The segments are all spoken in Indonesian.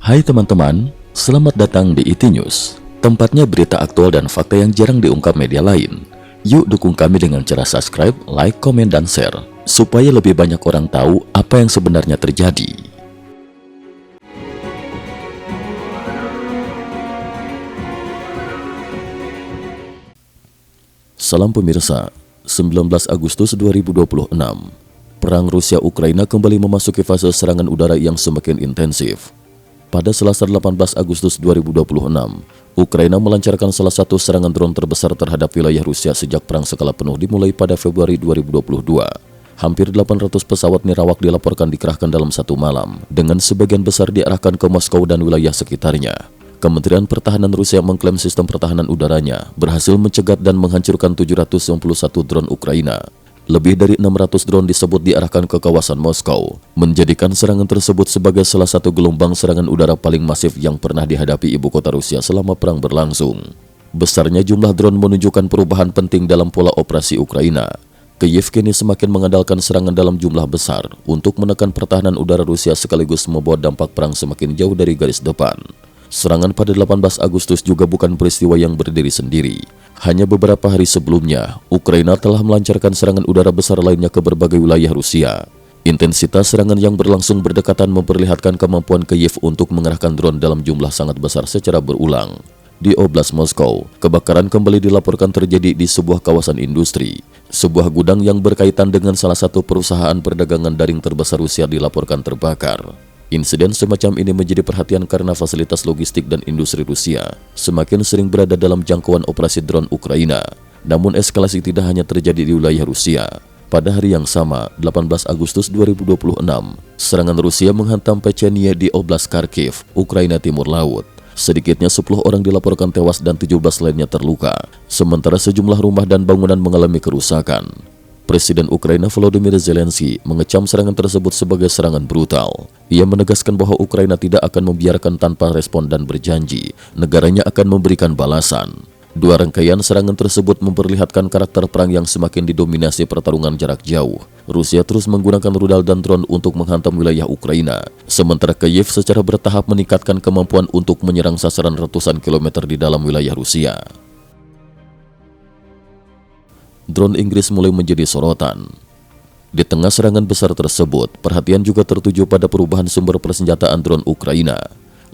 Hai teman-teman, selamat datang di IT News, tempatnya berita aktual dan fakta yang jarang diungkap media lain. Yuk dukung kami dengan cara subscribe, like, komen, dan share, supaya lebih banyak orang tahu apa yang sebenarnya terjadi. Salam pemirsa, 19 Agustus 2026, Perang Rusia-Ukraina kembali memasuki fase serangan udara yang semakin intensif. Pada Selasa 18 Agustus 2026, Ukraina melancarkan salah satu serangan drone terbesar terhadap wilayah Rusia sejak perang skala penuh dimulai pada Februari 2022. Hampir 800 pesawat nirawak dilaporkan dikerahkan dalam satu malam, dengan sebagian besar diarahkan ke Moskow dan wilayah sekitarnya. Kementerian Pertahanan Rusia mengklaim sistem pertahanan udaranya berhasil mencegat dan menghancurkan 791 drone Ukraina. Lebih dari 600 drone disebut diarahkan ke kawasan Moskow, menjadikan serangan tersebut sebagai salah satu gelombang serangan udara paling masif yang pernah dihadapi ibu kota Rusia selama perang berlangsung. Besarnya jumlah drone menunjukkan perubahan penting dalam pola operasi Ukraina. Kiev kini semakin mengandalkan serangan dalam jumlah besar untuk menekan pertahanan udara Rusia sekaligus membawa dampak perang semakin jauh dari garis depan. Serangan pada 18 Agustus juga bukan peristiwa yang berdiri sendiri. Hanya beberapa hari sebelumnya, Ukraina telah melancarkan serangan udara besar lainnya ke berbagai wilayah Rusia. Intensitas serangan yang berlangsung berdekatan memperlihatkan kemampuan Kiev untuk mengerahkan drone dalam jumlah sangat besar secara berulang. Di Oblast Moskow, kebakaran kembali dilaporkan terjadi di sebuah kawasan industri. Sebuah gudang yang berkaitan dengan salah satu perusahaan perdagangan daring terbesar Rusia dilaporkan terbakar. Insiden semacam ini menjadi perhatian karena fasilitas logistik dan industri Rusia semakin sering berada dalam jangkauan operasi drone Ukraina. Namun eskalasi tidak hanya terjadi di wilayah Rusia. Pada hari yang sama, 18 Agustus 2026, serangan Rusia menghantam Pechenia di Oblast Kharkiv, Ukraina Timur Laut. Sedikitnya 10 orang dilaporkan tewas dan 17 lainnya terluka, sementara sejumlah rumah dan bangunan mengalami kerusakan. Presiden Ukraina Volodymyr Zelensky mengecam serangan tersebut sebagai serangan brutal. Ia menegaskan bahwa Ukraina tidak akan membiarkan tanpa respon dan berjanji negaranya akan memberikan balasan. Dua rangkaian serangan tersebut memperlihatkan karakter perang yang semakin didominasi pertarungan jarak jauh. Rusia terus menggunakan rudal dan drone untuk menghantam wilayah Ukraina, sementara Kiev secara bertahap meningkatkan kemampuan untuk menyerang sasaran ratusan kilometer di dalam wilayah Rusia. Drone Inggris mulai menjadi sorotan. Di tengah serangan besar tersebut, perhatian juga tertuju pada perubahan sumber persenjataan drone Ukraina.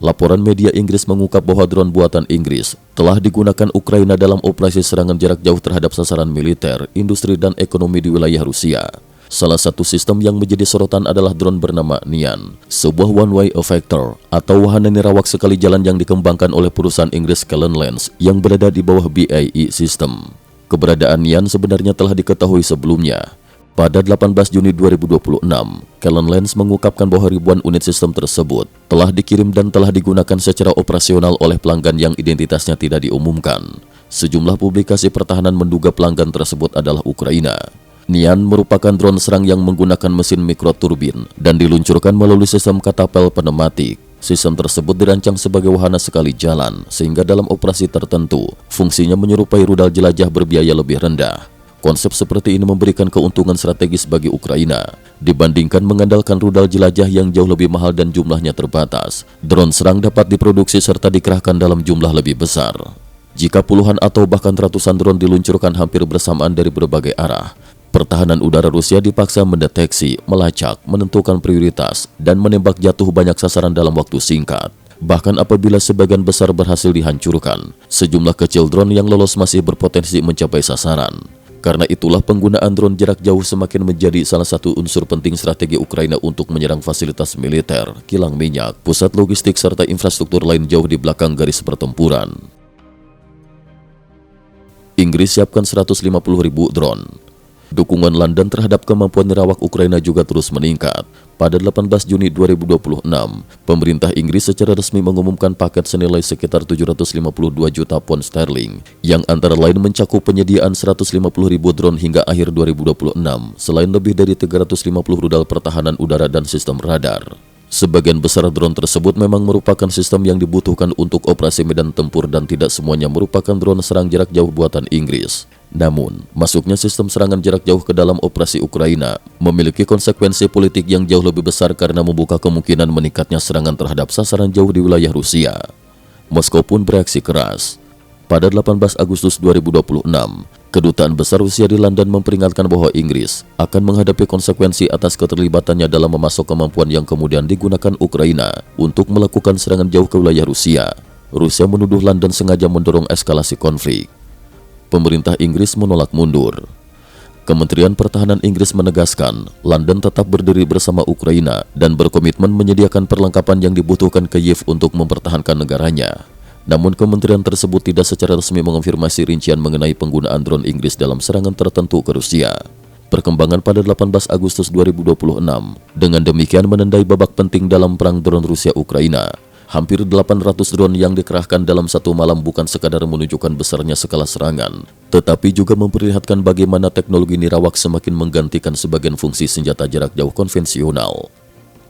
Laporan media Inggris mengungkap bahwa drone buatan Inggris telah digunakan Ukraina dalam operasi serangan jarak jauh terhadap sasaran militer, industri, dan ekonomi di wilayah Rusia. Salah satu sistem yang menjadi sorotan adalah drone bernama Nian, sebuah one-way effector atau wahana nirawak sekali jalan yang dikembangkan oleh perusahaan Inggris Callen Lens yang berada di bawah BAE System. Keberadaan Nian sebenarnya telah diketahui sebelumnya. Pada 18 Juni 2026, Callen Lens mengungkapkan bahwa ribuan unit sistem tersebut telah dikirim dan telah digunakan secara operasional oleh pelanggan yang identitasnya tidak diumumkan. Sejumlah publikasi pertahanan menduga pelanggan tersebut adalah Ukraina. Nian merupakan drone serang yang menggunakan mesin mikroturbin dan diluncurkan melalui sistem katapel pneumatik. Sistem tersebut dirancang sebagai wahana sekali jalan, sehingga dalam operasi tertentu, fungsinya menyerupai rudal jelajah berbiaya lebih rendah. Konsep seperti ini memberikan keuntungan strategis bagi Ukraina. Dibandingkan mengandalkan rudal jelajah yang jauh lebih mahal dan jumlahnya terbatas, drone serang dapat diproduksi serta dikerahkan dalam jumlah lebih besar. Jika puluhan atau bahkan ratusan drone diluncurkan hampir bersamaan dari berbagai arah, pertahanan udara Rusia dipaksa mendeteksi, melacak, menentukan prioritas, dan menembak jatuh banyak sasaran dalam waktu singkat. Bahkan apabila sebagian besar berhasil dihancurkan, sejumlah kecil drone yang lolos masih berpotensi mencapai sasaran. Karena itulah penggunaan drone jarak jauh semakin menjadi salah satu unsur penting strategi Ukraina untuk menyerang fasilitas militer, kilang minyak, pusat logistik, serta infrastruktur lain jauh di belakang garis pertempuran. Inggris siapkan 150.000 drone. Dukungan London terhadap kemampuan nirawak Ukraina juga terus meningkat. Pada 18 Juni 2026, pemerintah Inggris secara resmi mengumumkan paket senilai sekitar 752 juta pound sterling, yang antara lain mencakup penyediaan 150.000 drone hingga akhir 2026, selain lebih dari 350 rudal pertahanan udara dan sistem radar. Sebagian besar drone tersebut memang merupakan sistem yang dibutuhkan untuk operasi medan tempur dan tidak semuanya merupakan drone serang jarak jauh buatan Inggris. Namun, masuknya sistem serangan jarak jauh ke dalam operasi Ukraina memiliki konsekuensi politik yang jauh lebih besar karena membuka kemungkinan meningkatnya serangan terhadap sasaran jauh di wilayah Rusia. Moskow pun bereaksi keras. Pada 18 Agustus 2026, Kedutaan Besar Rusia di London memperingatkan bahwa Inggris akan menghadapi konsekuensi atas keterlibatannya dalam memasok kemampuan yang kemudian digunakan Ukraina untuk melakukan serangan jauh ke wilayah Rusia. Rusia menuduh London sengaja mendorong eskalasi konflik. Pemerintah Inggris menolak mundur. Kementerian Pertahanan Inggris menegaskan London tetap berdiri bersama Ukraina dan berkomitmen menyediakan perlengkapan yang dibutuhkan Kyiv untuk mempertahankan negaranya. Namun kementerian tersebut tidak secara resmi mengonfirmasi rincian mengenai penggunaan drone Inggris dalam serangan tertentu ke Rusia. Perkembangan pada 18 Agustus 2026 dengan demikian menandai babak penting dalam perang drone Rusia-Ukraina. Hampir 800 drone yang dikerahkan dalam satu malam bukan sekadar menunjukkan besarnya skala serangan, tetapi juga memperlihatkan bagaimana teknologi nirawak semakin menggantikan sebagian fungsi senjata jarak jauh konvensional.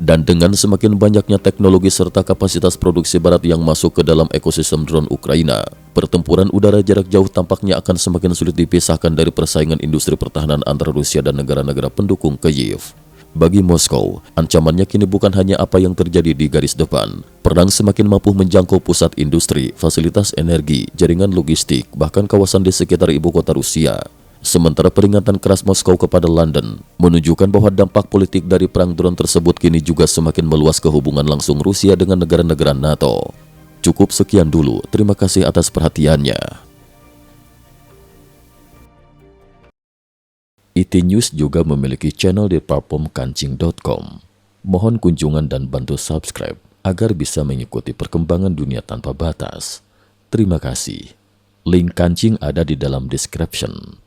Dan dengan semakin banyaknya teknologi serta kapasitas produksi barat yang masuk ke dalam ekosistem drone Ukraina, pertempuran udara jarak jauh tampaknya akan semakin sulit dipisahkan dari persaingan industri pertahanan antara Rusia dan negara-negara pendukung Kyiv. Bagi Moskow, ancamannya kini bukan hanya apa yang terjadi di garis depan. Perang semakin mampu menjangkau pusat industri, fasilitas energi, jaringan logistik, bahkan kawasan di sekitar ibu kota Rusia. Sementara peringatan keras Moskow kepada London menunjukkan bahwa dampak politik dari perang drone tersebut kini juga semakin meluas ke hubungan langsung Rusia dengan negara-negara NATO. Cukup sekian dulu, terima kasih atas perhatiannya. IT News juga memiliki channel di platform kancing.com. Mohon kunjungan dan bantu subscribe agar bisa mengikuti perkembangan dunia tanpa batas. Terima kasih. Link kancing ada di dalam description.